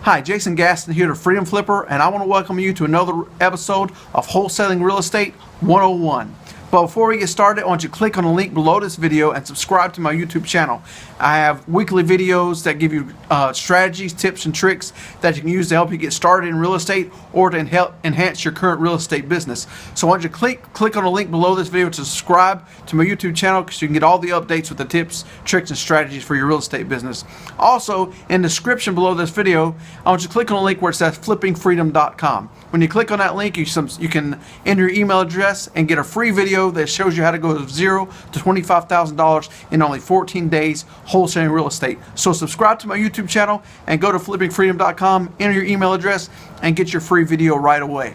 Hi, Jason Gaston here to Freedom Flipper, and I want to welcome you to another episode of Wholesaling Real Estate 101. But before we get started, I want you to click on the link below this video and subscribe to my YouTube channel. I have weekly videos that give you strategies, tips, and tricks that you can use to help you get started in real estate or to help enhance your current real estate business. So I want you to click on the link below this video to subscribe to my YouTube channel because you can get all the updates with the tips, tricks, and strategies for your real estate business. Also, in the description below this video, I want you to click on the link where it says flippingfreedom.com. When you click on that link, you can enter your email address and get a free video that shows you how to go to $0 to $25,000 in only 14 days wholesaling real estate. So subscribe to my YouTube channel and go to flippingfreedom.com, enter your email address, and get your free video right away.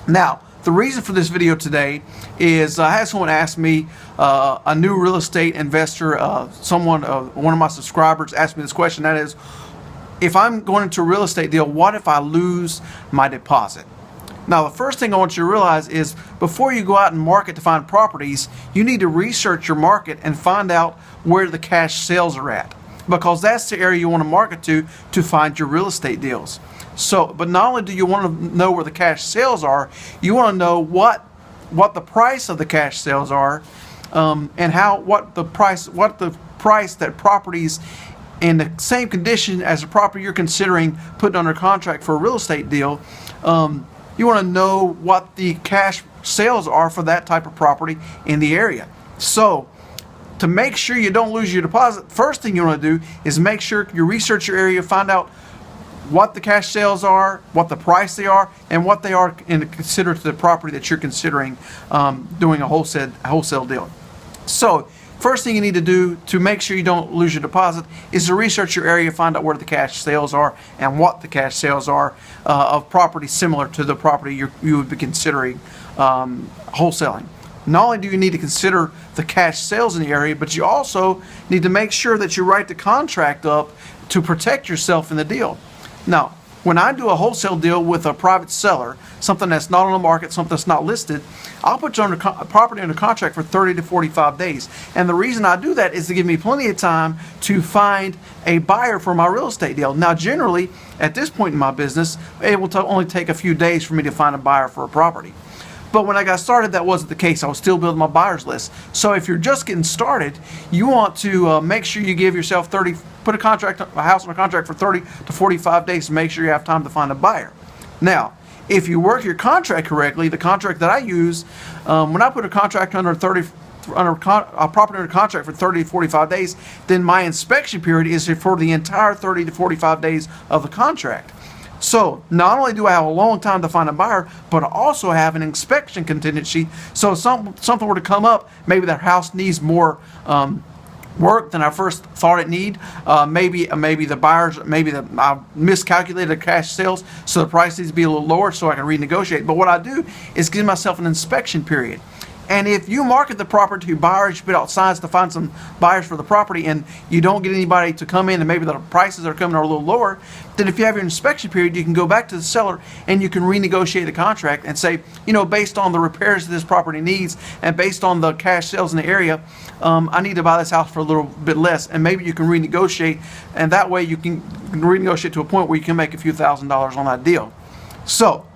Now, the reason for this video today is I had someone ask me, a new real estate investor, one of my subscribers asked me this question, that is, if I'm going into a real estate deal, what if I lose my deposit? Now, the first thing I want you to realize is before you go out and market to find properties, you need to research your market and find out where the cash sales are at, because that's the area you want to market to find your real estate deals. So, but not only do you want to know where the cash sales are, you want to know what the price of the cash sales are, and what the price that properties in the same condition as the property you're considering putting under contract for a real estate deal. You want to know what the cash sales are for that type of property in the area. So to make sure you don't lose your deposit, first thing you want to do is make sure you research your area, find out what the cash sales are, what the price they are, and what they are considered to the property that you're considering doing a wholesale deal. So first thing you need to do to make sure you don't lose your deposit is to research your area, find out where the cash sales are and what the cash sales are of property similar to the property you would be considering wholesaling. Not only do you need to consider the cash sales in the area, but you also need to make sure that you write the contract up to protect yourself in the deal. Now, when I do a wholesale deal with a private seller, something that's not on the market, something that's not listed, I'll put your property under contract for 30 to 45 days. And the reason I do that is to give me plenty of time to find a buyer for my real estate deal. Now, generally, at this point in my business, it will only take a few days for me to find a buyer for a property. But when I got started, that wasn't the case. I was still building my buyers list. So if you're just getting started, you want to make sure you give yourself put a house under contract for 30 to 45 days to make sure you have time to find a buyer. Now, if you work your contract correctly, the contract that I use, when I put a contract a property under contract for 30 to 45 days, then my inspection period is for the entire 30 to 45 days of the contract. So not only do I have a long time to find a buyer, but I also have an inspection contingency. So if something were to come up, maybe their house needs more work than I first thought it need. Maybe the buyers, I miscalculated the cash sales, so the price needs to be a little lower so I can renegotiate. But what I do is give myself an inspection period. And if you market the property to buyers, you put out signs to find some buyers for the property, and you don't get anybody to come in, and maybe the prices that are coming are a little lower, then if you have your inspection period, you can go back to the seller and you can renegotiate the contract and say, based on the repairs that this property needs and based on the cash sales in the area, I need to buy this house for a little bit less, and maybe you can renegotiate, and that way you can renegotiate to a point where you can make a few $1,000s on that deal. So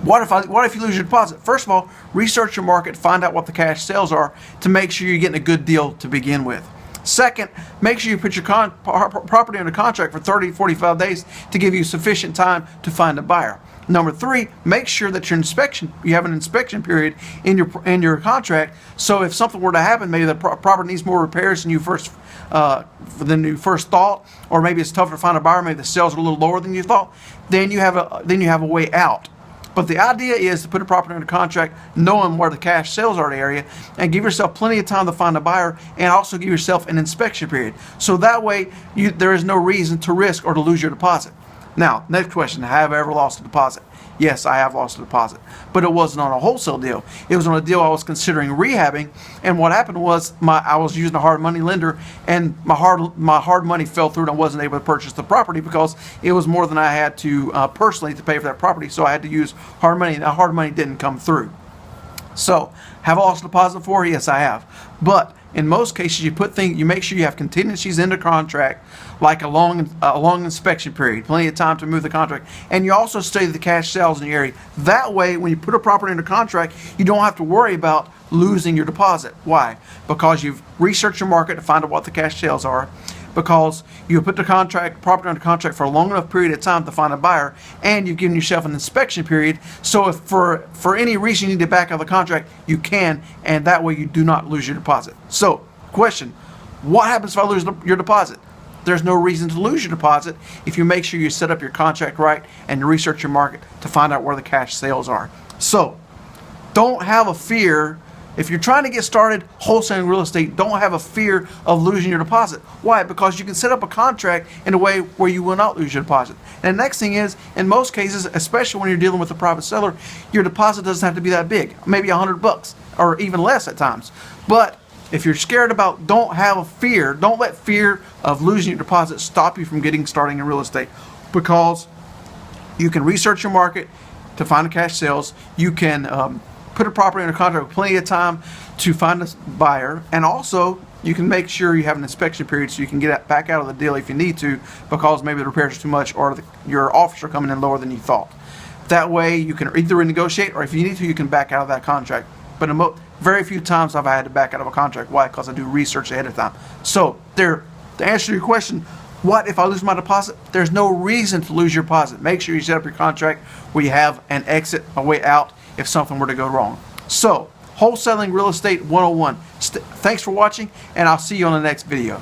what if you lose your deposit? First of all, research your market, find out what the cash sales are to make sure you're getting a good deal to begin with. Second, make sure you put your property under contract for 30 to 45 days to give you sufficient time to find a buyer. Number three, make sure that you have an inspection period in your contract. So if something were to happen, maybe the property needs more repairs than you first thought, or maybe it's tougher to find a buyer, maybe the sales are a little lower than you thought, then you have a way out. But the idea is to put a property under contract knowing where the cash sales are in the area and give yourself plenty of time to find a buyer, and also give yourself an inspection period. So that way there is no reason to risk or to lose your deposit. Now, next question, have I ever lost a deposit? Yes, I have lost a deposit, but it wasn't on a wholesale deal. It was on a deal I was considering rehabbing, and what happened was I was using a hard money lender, and my hard money fell through, and I wasn't able to purchase the property because it was more than I had to personally to pay for that property, so I had to use hard money, and that hard money didn't come through. So, have I lost a deposit before? Yes, I have. But in most cases, you make sure you have contingencies in the contract, like a long inspection period, plenty of time to move the contract, and you also study the cash sales in the area. That way, when you put a property under contract, you don't have to worry about losing your deposit. Why? Because you've researched your market to find out what the cash sales are, because you put the property under contract for a long enough period of time to find a buyer, and you've given yourself an inspection period. So if for any reason you need to back out of the contract, you can, and that way you do not lose your deposit. So, question, what happens if I lose your deposit? There's no reason to lose your deposit if you make sure you set up your contract right and you research your market to find out where the cash sales are. So, don't have a fear. If you're trying to get started wholesaling real estate, don't have a fear of losing your deposit. Why? Because you can set up a contract in a way where you will not lose your deposit. And the next thing is, in most cases, especially when you're dealing with a private seller, your deposit doesn't have to be that big, maybe $100 or even less at times. But if you're scared about, don't have a fear, don't let fear of losing your deposit stop you from getting started in real estate, because you can research your market to find the cash sales. You can put a property under contract with plenty of time to find a buyer, and also you can make sure you have an inspection period so you can get back out of the deal if you need to, because maybe the repairs are too much or your offers are coming in lower than you thought. That way you can either renegotiate, or if you need to, you can back out of that contract. But very few times have I had to back out of a contract. Why? Because I do research ahead of time. So to answer your question, what if I lose my deposit? There's no reason to lose your deposit. Make sure you set up your contract where you have an exit, a way out, if something were to go wrong. So, Wholesaling Real Estate 101. Thanks for watching, and I'll see you on the next video.